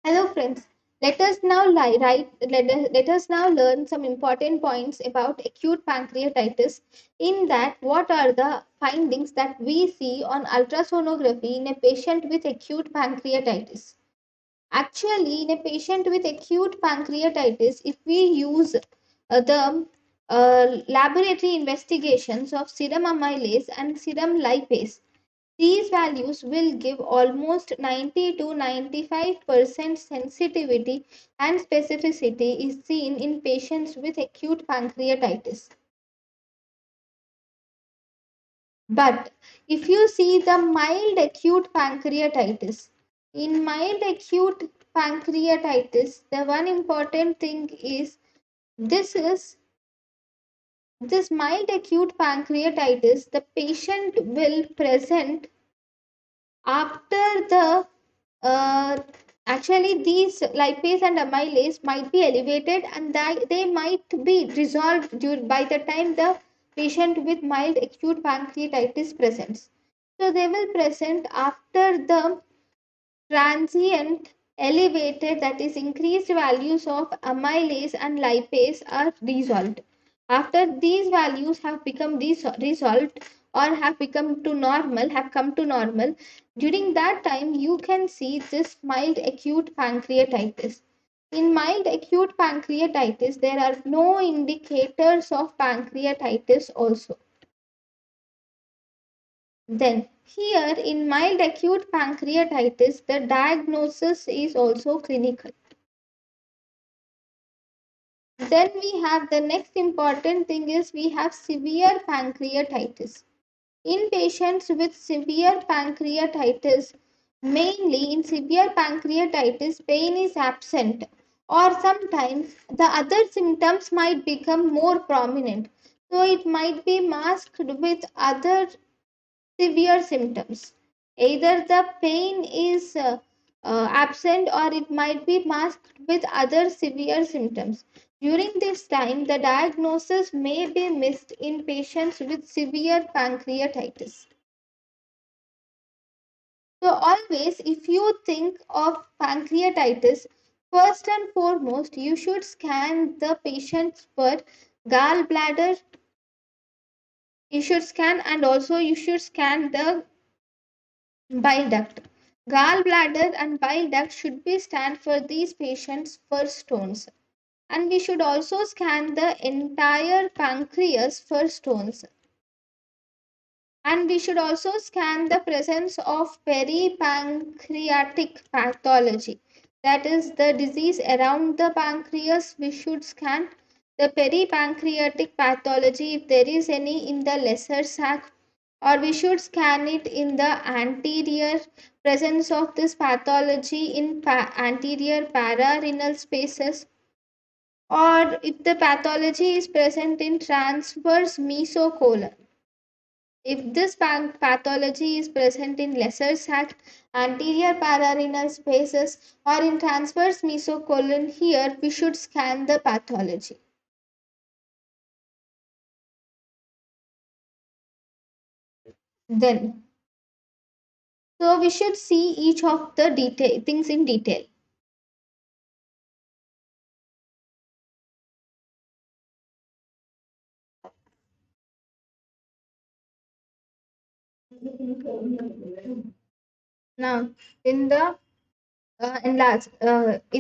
Hello friends. Let us now learn some important points about acute pancreatitis. In that, what are the findings that we see on ultrasonography in a patient with acute pancreatitis? Actually, in a patient with acute pancreatitis, if we use the laboratory investigations of serum amylase and serum lipase, these values will give almost 90 to 95% sensitivity and specificity is seen in patients with acute pancreatitis. But if you see the mild acute pancreatitis, in mild acute pancreatitis, the one important thing is this is this mild acute pancreatitis, the patient will present after the uh, actually these lipase and amylase might be elevated and that they might be resolved by the time the patient with mild acute pancreatitis presents. So they will present after the transient elevated, that is increased values of amylase and lipase are resolved. After these values have become resolved or have come to normal, during that time you can see this mild acute pancreatitis. In mild acute pancreatitis there are no indicators of pancreatitis also. Then, here in mild acute pancreatitis, the diagnosis is also clinical. Then we have the next important thing is we have severe pancreatitis. In patients with severe pancreatitis, mainly in severe pancreatitis, pain is absent, or sometimes the other symptoms might become more prominent. So it might be masked with other severe symptoms. Either the pain is absent or it might be masked with other severe symptoms. During this time, the diagnosis may be missed in patients with severe pancreatitis. So, always, if you think of pancreatitis, first and foremost, you should scan the patient for gallbladder. You should scan and also you should scan the bile duct. Gallbladder and bile duct should be scanned for these patients for stones. And we should also scan the entire pancreas for stones. And we should also scan the presence of peripancreatic pathology. That is the disease around the pancreas. We should scan the peripancreatic pathology if there is any in the lesser sac, or we should scan it in the anterior presence of this pathology in anterior pararenal spaces, or if the pathology is present in transverse mesocolon. If this pathology is present in lesser sac, anterior pararenal spaces, or in transverse mesocolon, here we should scan the pathology. Then, so we should see each of the things in detail. Now, in the in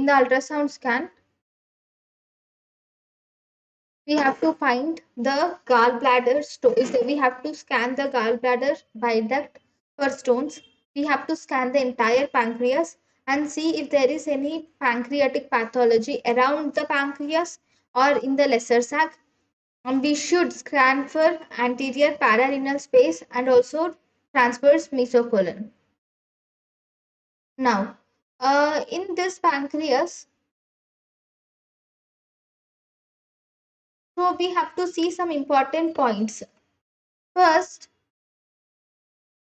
the ultrasound scan, we have to find the gallbladder stones. We have to scan the gallbladder bile duct for stones. We have to scan the entire pancreas and see if there is any pancreatic pathology around the pancreas or in the lesser sac. And we should scan for anterior pararenal space and also transverse mesocolon. Now, in this pancreas, so we have to see some important points. First,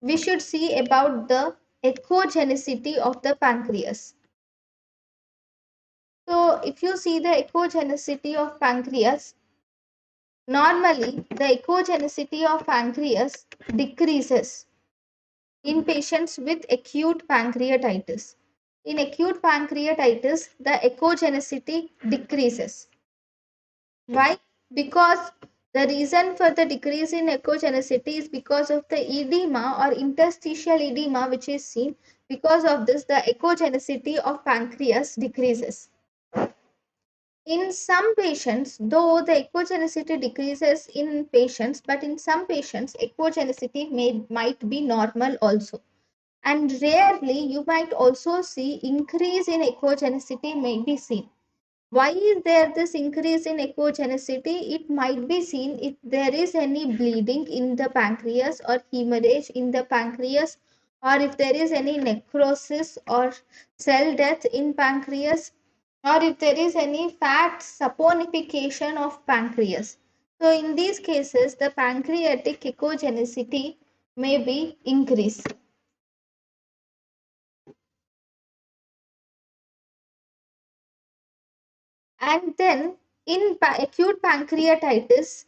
we should see about the echogenicity of the pancreas. So, if you see the echogenicity of pancreas, normally the echogenicity of pancreas decreases in patients with acute pancreatitis. in acute pancreatitis, the echogenicity decreases. Why? Because the reason for the decrease in echogenicity is because of the edema or interstitial edema which is seen. Because of this, the echogenicity of pancreas decreases. In some patients, though the echogenicity decreases in patients, but in some patients, echogenicity might be normal also. And rarely you might also see increase in echogenicity may be seen. Why is there this increase in echogenicity? It might be seen if there is any bleeding in the pancreas or hemorrhage in the pancreas, or if there is any necrosis or cell death in pancreas, or if there is any fat saponification of pancreas. So in these cases, the pancreatic echogenicity may be increased. And then in acute pancreatitis,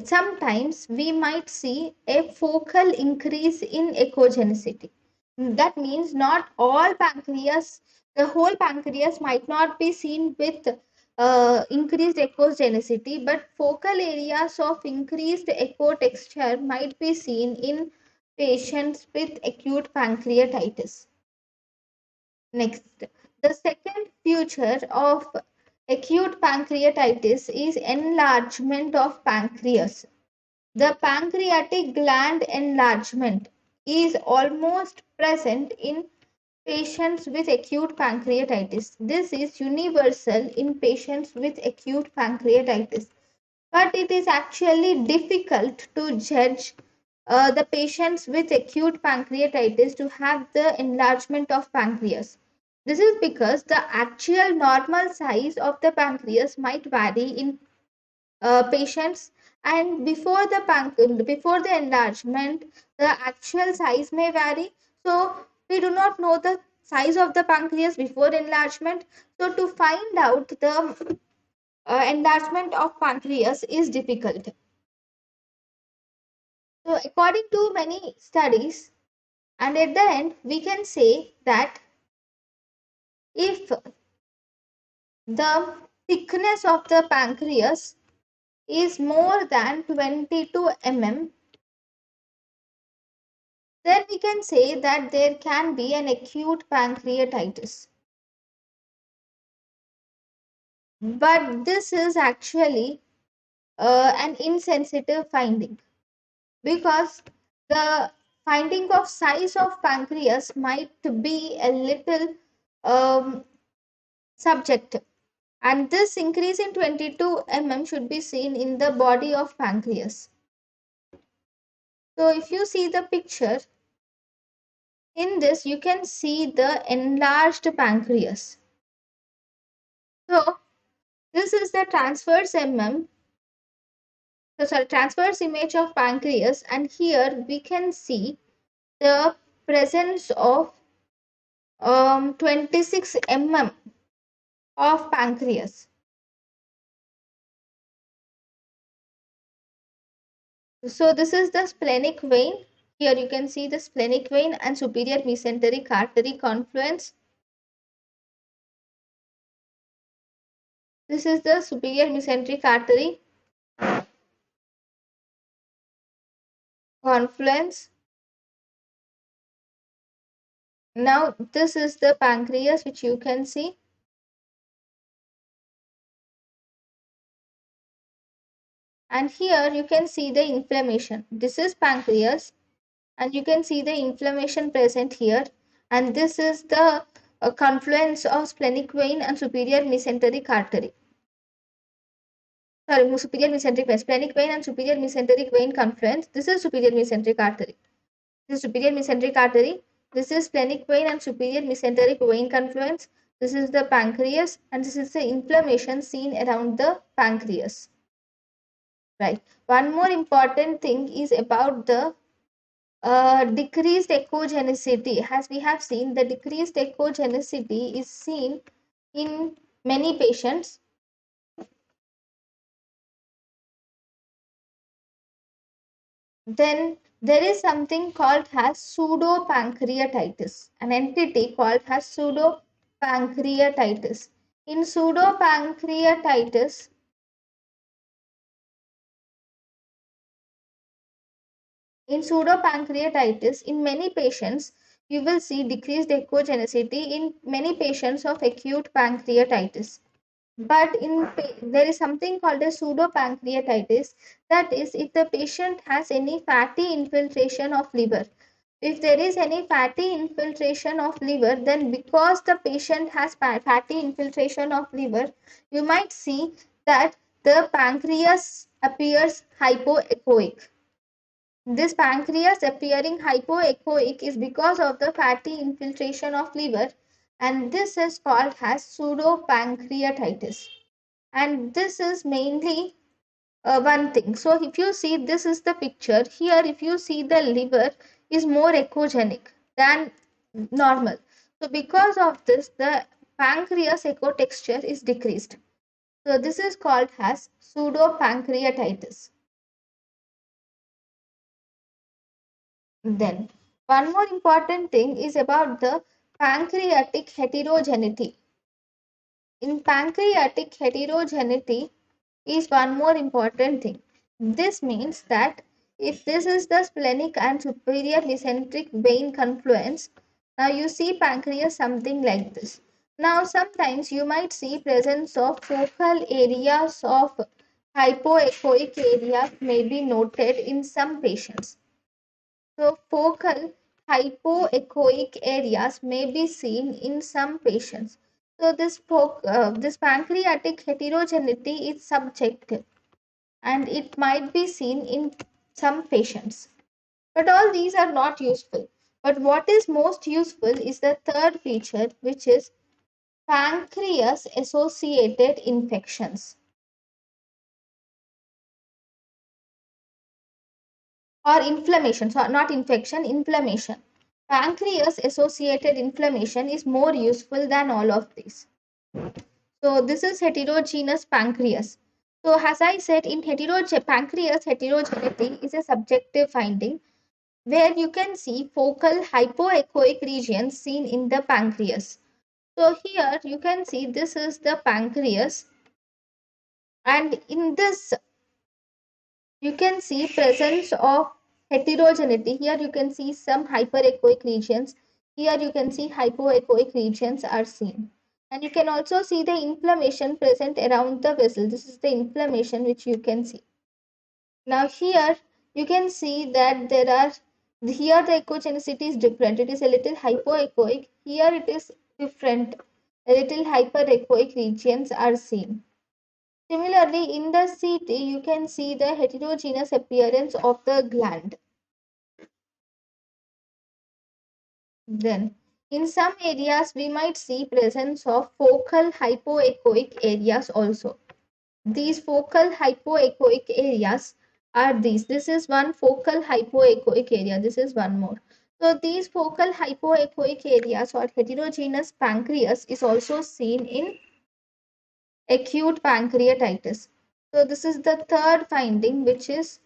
sometimes we might see a focal increase in echogenicity. That means not all pancreas, the whole pancreas might not be seen with increased echogenicity, but focal areas of increased echo texture might be seen in patients with acute pancreatitis. Next, the second feature of acute pancreatitis is enlargement of pancreas. The pancreatic gland enlargement is almost present in patients with acute pancreatitis. This is universal in patients with acute pancreatitis, but it is actually difficult to judge the patients with acute pancreatitis to have the enlargement of pancreas. This is because the actual normal size of the pancreas might vary in patients, and before the enlargement, the actual size may vary. So we do not know the size of the pancreas before enlargement. So to find out the enlargement of pancreas is difficult. So according to many studies, and at the end, we can say that if the thickness of the pancreas is more than 22 mm, then we can say that there can be an acute pancreatitis. But this is actually an insensitive finding, because the finding of size of pancreas might be a little um, subjective. And this increase in 22 mm should be seen in the body of pancreas. So if you see the picture, in this you can see the enlarged pancreas. So this is the transverse image of pancreas, and here we can see the presence of 26 mm of pancreas. So this is the splenic vein. Here you can see the splenic vein and superior mesenteric artery confluence. This is the superior mesenteric artery confluence. Now this is the pancreas which you can see. And here you can see the inflammation. This is pancreas, and you can see the inflammation present here. And this is the confluence of splenic vein and superior mesenteric artery. Sorry, superior mesenteric vein, splenic vein and superior mesenteric vein confluence. This is superior mesenteric artery. This is superior mesenteric artery. This is splenic vein and superior mesenteric vein confluence. This is the pancreas, and this is the inflammation seen around the pancreas. Right. One more important thing is about the decreased echogenicity. As we have seen, the decreased echogenicity is seen in many patients. Then there is something called as pseudopancreatitis, an entity called as pseudo pancreatitis. In pseudopancreatitis, in many patients, you will see decreased echogenicity in many patients of acute pancreatitis. But there is something called a pseudopancreatitis. That is, if the patient has any fatty infiltration of liver. If there is any fatty infiltration of liver, then because the patient has fatty infiltration of liver, you might see that the pancreas appears hypoechoic. This pancreas appearing hypoechoic is because of the fatty infiltration of liver, and this is called as pseudopancreatitis. And this is mainly one thing. So if you see, this is the picture here. If you see, the liver is more echogenic than normal. So because of this, the pancreas echo texture is decreased. So this is called as pseudopancreatitis. Then one more important thing is about the pancreatic heterogeneity. In pancreatic heterogeneity is one more important thing. This means that if this is the splenic and superior mesenteric vein confluence, now you see pancreas something like this. Now sometimes you might see presence of focal areas of hypoechoic area may be noted in some patients. So focal hypoechoic areas may be seen in some patients. So this pancreatic heterogeneity is subjective and it might be seen in some patients. But all these are not useful. But what is most useful is the third feature, which is pancreas associated infections. Or inflammation, so not infection, inflammation. Pancreas associated inflammation is more useful than all of these. So this is heterogeneous pancreas. So as I said, in pancreas heterogeneity is a subjective finding where you can see focal hypoechoic regions seen in the pancreas. So here you can see this is the pancreas, and in this you can see presence of heterogeneity. Here you can see some hyperechoic regions. Here you can see hypoechoic regions are seen. And you can also see the inflammation present around the vessel. This is the inflammation which you can see. Now here you can see that here the echogenicity is different. It is a little hypoechoic. Here it is different. A little hyperechoic regions are seen. Similarly, in the CT, you can see the heterogeneous appearance of the gland. Then, in some areas, we might see presence of focal hypoechoic areas also. These focal hypoechoic areas are these. This is one focal hypoechoic area. This is one more. So, these focal hypoechoic areas or heterogeneous pancreas is also seen in acute pancreatitis. So, this is the third finding, which is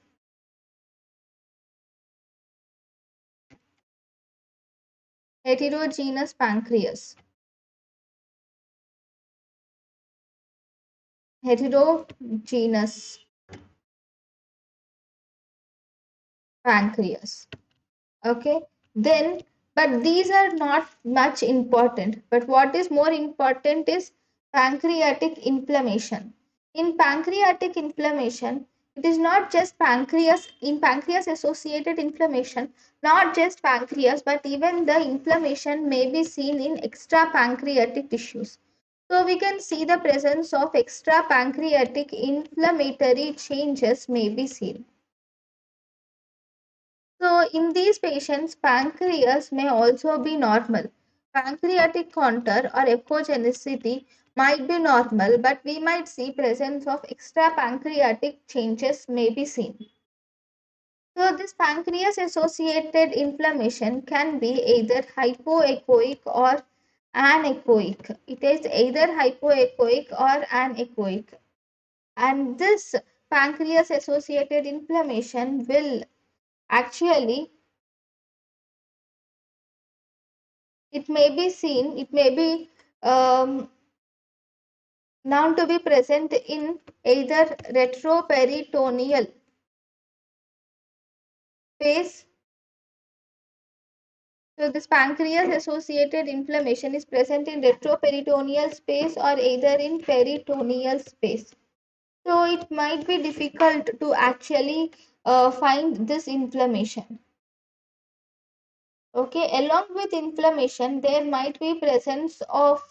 heterogeneous pancreas. Heterogeneous pancreas. Okay. Then, but these are not much important. But what is more important is pancreatic inflammation. In pancreatic inflammation, it is not just pancreas, in pancreas associated inflammation, not just pancreas, but even the inflammation may be seen in extra pancreatic tissues. So we can see the presence of extra pancreatic inflammatory changes may be seen. So in these patients, pancreas may also be normal. Pancreatic contour or echogenicity might be normal, but we might see presence of extra pancreatic changes may be seen. So this pancreas associated inflammation can be either hypoechoic or anechoic. It is either hypoechoic or anechoic. And this pancreas associated inflammation will actually, it may be seen, it may be um, known to be present in either retroperitoneal space. So this pancreas associated inflammation is present in retroperitoneal space or either in peritoneal space. So it might be difficult to actually find this inflammation. Okay, along with inflammation, there might be presence of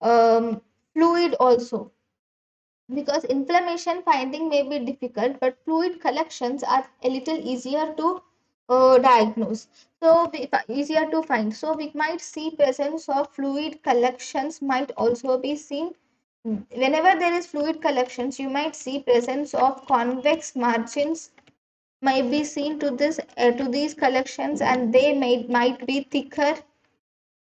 um, fluid also, because inflammation finding may be difficult, but fluid collections are a little easier to diagnose. So easier to find. So we might see presence of fluid collections might also be seen. Whenever there is fluid collections, you might see presence of convex margins might be seen to these collections, and they might be thicker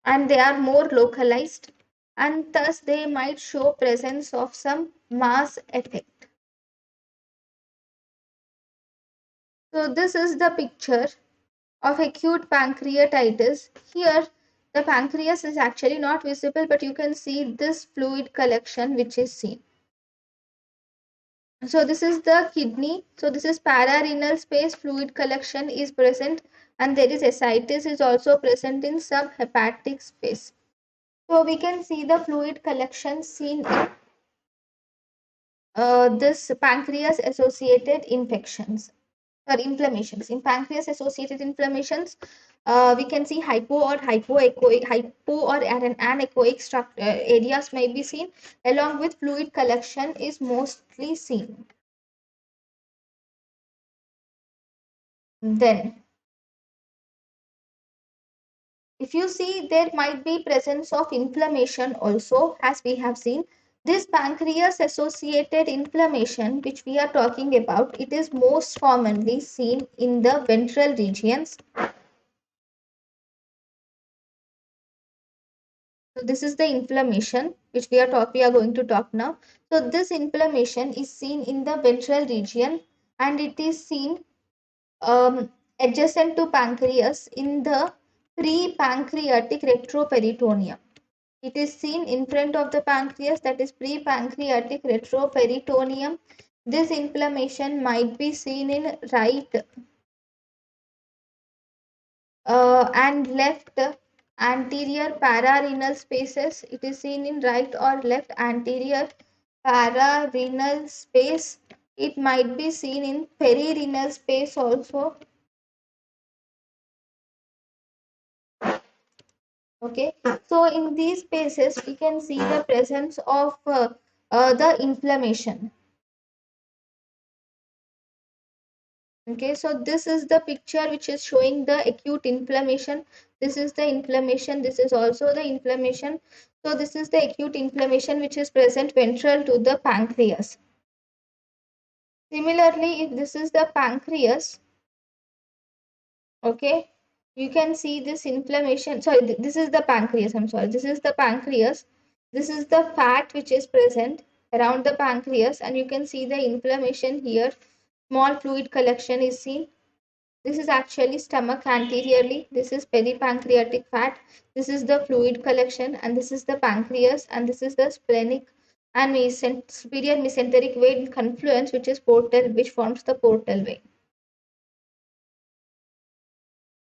and they are more localized, and thus they might show presence of some mass effect. So this is the picture of acute pancreatitis. Here the pancreas is actually not visible, but you can see this fluid collection which is seen. So this is the kidney. So this is pararenal space, fluid collection is present, and there is ascites is also present in subhepatic space. So we can see the fluid collection seen in this pancreas associated infections or inflammations. In pancreas associated inflammations, we can see hypo or anechoic areas may be seen, along with fluid collection is mostly seen. Then if you see, there might be presence of inflammation also, as we have seen. This pancreas associated inflammation which we are talking about, it is most commonly seen in the ventral regions. So this is the inflammation which we are going to talk now. So this inflammation is seen in the ventral region, and it is seen adjacent to pancreas in the pre-pancreatic retroperitoneum. It is seen in front of the pancreas, that is pre-pancreatic retroperitoneum. This inflammation might be seen in right and left anterior pararenal spaces. It is seen in right or left anterior pararenal space. It might be seen in perirenal space also. Okay, so in these spaces we can see the presence of the inflammation. Okay, so this is the picture which is showing the acute inflammation. This is the inflammation, this is also the inflammation. So this is the acute inflammation which is present ventral to the pancreas. Similarly, if this is the pancreas, okay, you can see this inflammation. Sorry, this is the pancreas. I'm sorry, this is the pancreas. This is the fat which is present around the pancreas, and you can see the inflammation here. Small fluid collection is seen. This is actually stomach anteriorly. This is peripancreatic fat. This is the fluid collection, and this is the pancreas, and this is the splenic and superior mesenteric vein confluence, which is portal, which forms the portal vein.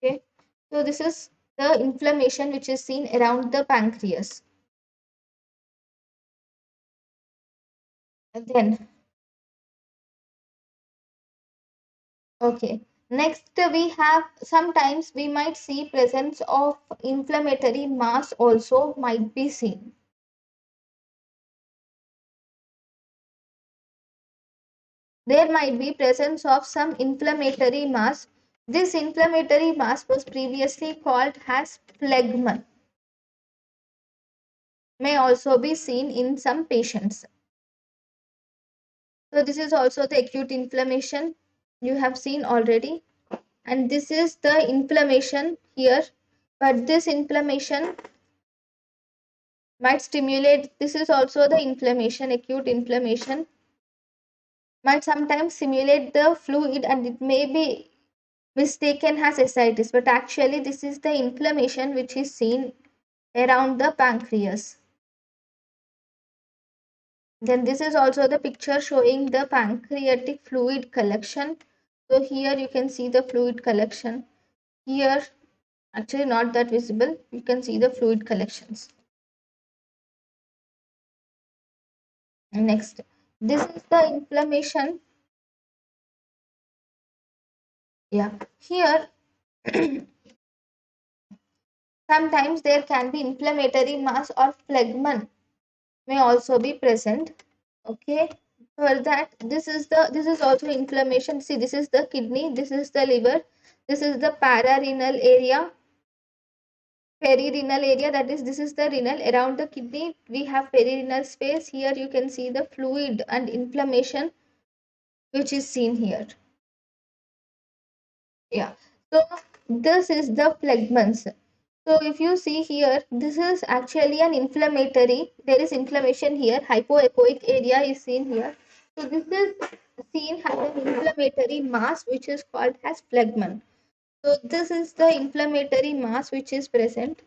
Okay, so this is the inflammation which is seen around the pancreas. And then, okay. Next, we have sometimes we might see presence of inflammatory mass also might be seen. There might be presence of some inflammatory mass. This inflammatory mass was previously called as phlegm. May also be seen in some patients. So this is also the acute inflammation you have seen already, and this is the inflammation here, but this inflammation might stimulate. This is also the inflammation, acute inflammation might sometimes simulate the fluid, and it may be mistaken as ascites, but actually this is the inflammation which is seen around the pancreas. Then this is also the picture showing the pancreatic fluid collection. So here you can see the fluid collection. Here, actually not that visible, you can see the fluid collections. Next, this is the inflammation. Yeah, here sometimes there can be inflammatory mass or phlegm may also be present. Okay, for that this is also inflammation. See, this is the kidney, this is the liver, this is the pararenal area, perirenal area, that is this is the renal. Around the kidney we have perirenal space. Here you can see the fluid and inflammation which is seen here. Yeah, so this is the phlegmons. So if you see here, this is actually an inflammatory, there is inflammation here, hypoechoic area is seen here. So this is seen as an inflammatory mass which is called as phlegmon. So this is the inflammatory mass which is present.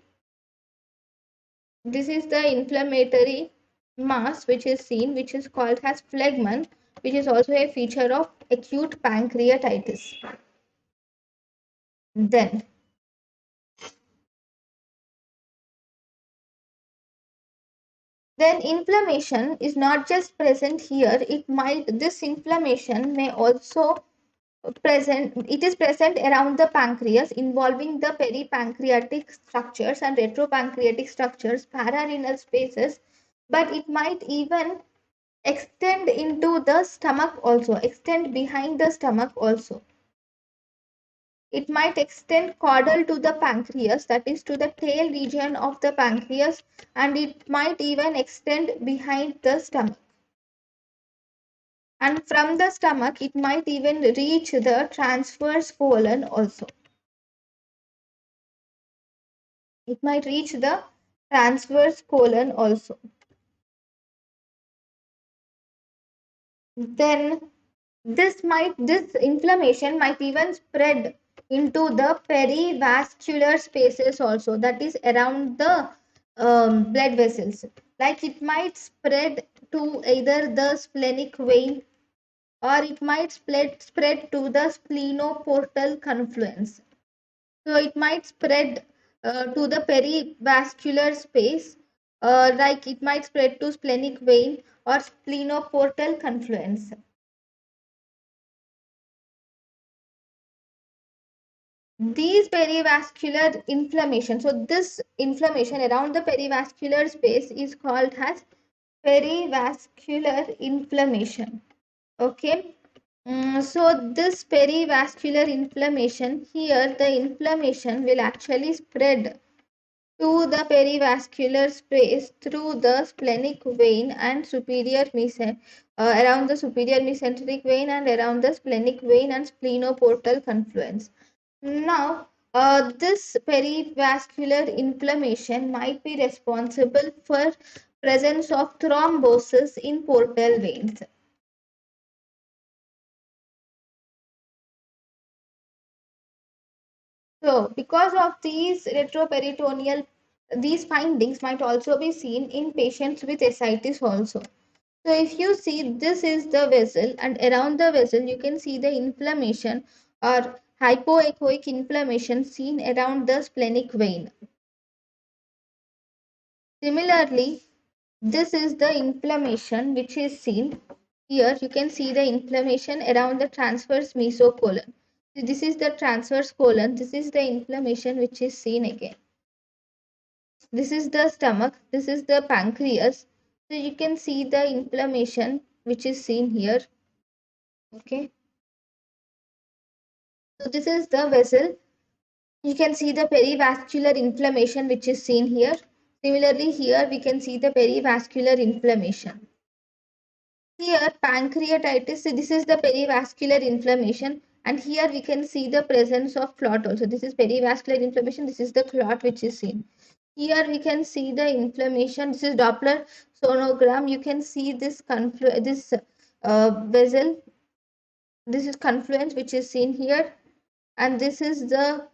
This is the inflammatory mass which is seen, which is called as phlegmon, which is also a feature of acute pancreatitis. Then inflammation is not just present here, this inflammation may also it is present around the pancreas, involving the peripancreatic structures and retropancreatic structures, pararenal spaces, but it might even extend into the stomach also, extend behind the stomach also. It might extend caudal to the pancreas, that is to the tail region of the pancreas, and it might even extend behind the stomach. And from the stomach, it might even reach the transverse colon also. It might reach the transverse colon also. Then this inflammation might even spread into the perivascular spaces also, that is around the blood vessels. Like it might spread to either the splenic vein, or it might spread to the splenoportal confluence. So it might spread to the perivascular space, like it might spread to splenic vein or splenoportal confluence. These perivascular inflammation, so this inflammation around the perivascular space is called as perivascular inflammation. Okay. So this perivascular inflammation, here the inflammation will actually spread to the perivascular space through the splenic vein and around the superior mesenteric vein and around the splenic vein and splenoportal confluence. Now, this perivascular inflammation might be responsible for presence of thrombosis in portal veins. So, because of these retroperitoneal, these findings might also be seen in patients with ascites also. So, if you see, this is the vessel, and around the vessel you can see the inflammation or hypoechoic inflammation seen around the splenic vein. Similarly, this is the inflammation which is seen. Here you can see the inflammation around the transverse mesocolon. This is the transverse colon. This is the inflammation which is seen again. This is the stomach. This is the pancreas. So you can see the inflammation which is seen here. Okay. So this is the vessel. You can see the perivascular inflammation which is seen here. Similarly, here we can see the perivascular inflammation. Here, pancreatitis, so this is the perivascular inflammation, and here we can see the presence of clot also. This is perivascular inflammation, this is the clot which is seen. Here we can see the inflammation, this is Doppler sonogram. You can see this vessel, this is confluence which is seen here, and this is the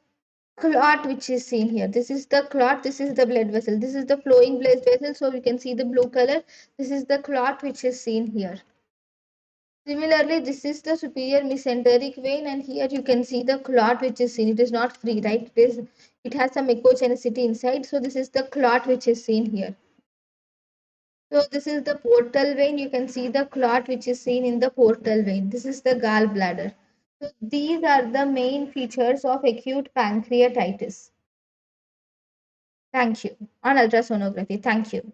clot which is seen here. This is the clot, this is the blood vessel. This is the flowing blood vessel, so you can see the blue color. This is the clot which is seen here. Similarly, this is the superior mesenteric vein, and here you can see the clot which is seen. It is not free, right? It has some echogenicity inside. So this is the clot which is seen here. So this is the portal vein. You can see the clot which is seen in the portal vein. This is the gallbladder. So these are the main features of acute pancreatitis. Thank you. On ultrasonography. Thank you.